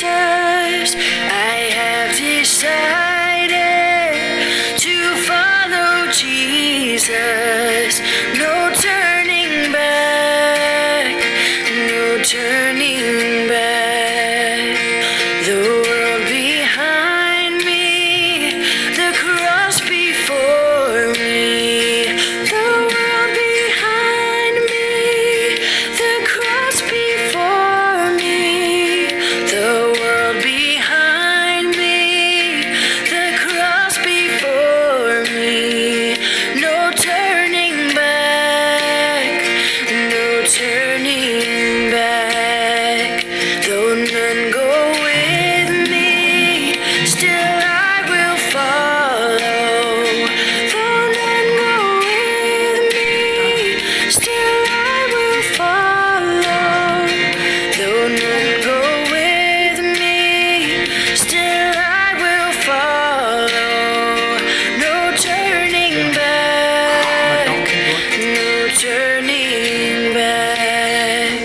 Jesus, I have decided to follow Jesus. No turning back, no turning back. The world behind me, the cross before me. The world behind me, the cross before me. The world behind me, the cross before me. No turning back, no turning back. Though none go with me, still I will follow. Though none go with me, still I will follow. Though none go with me, still I will follow. No turning back, no turning back.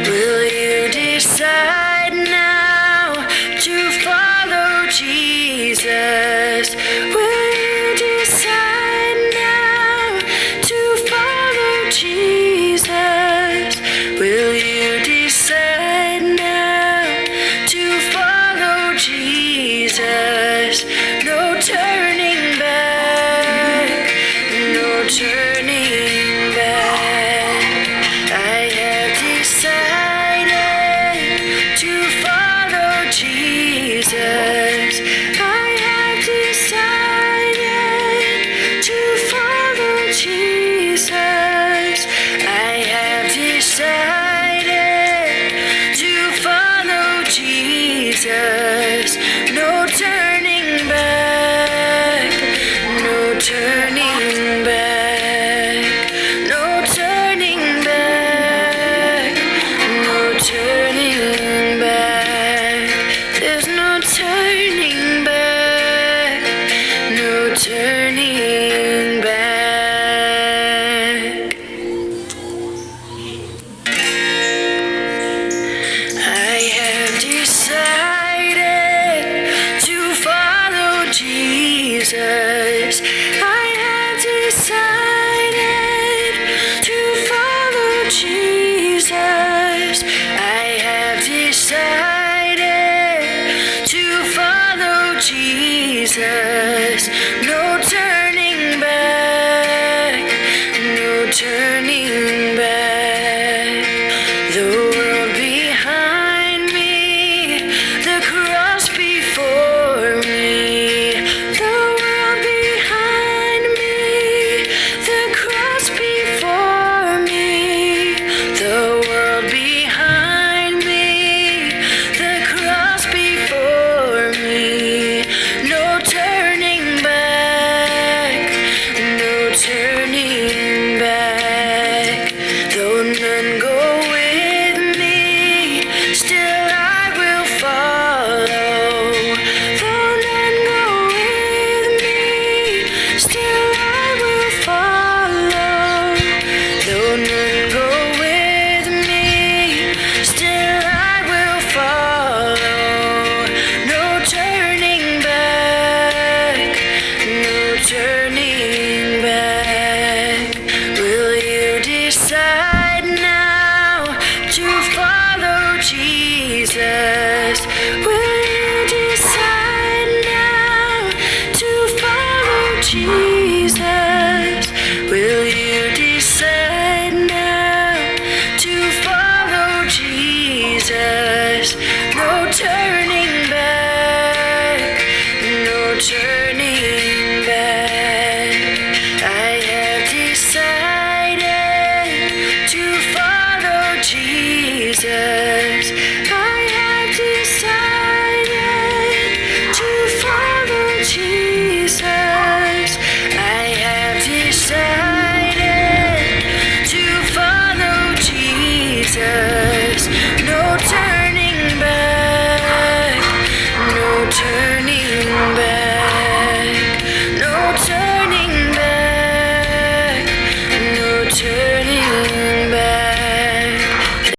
Will you decide now to follow Jesus? Will you decide now to follow Jesus? Will you decide now to follow Jesus? No turning back, no turning back. I have decided to follow Jesus. I have decided to follow Jesus. I have decided to follow Jesus. No turning back, no turning back, no turning back, no turning back. There's no turning back, no turning back. I have decided to follow Jesus. I have decided to follow Jesus. I have decided to follow Jesus. No turning back, no turning back. The world behind me, the cross before me. The world behind me, the cross before me. The world behind me, the cross before me. No turning back, no turning back. Though none go with me, still I will follow. Though none go with me, still I will follow. Though none go with me, still I will follow. No turning back, no turning back. Will you decide now to follow Jesus?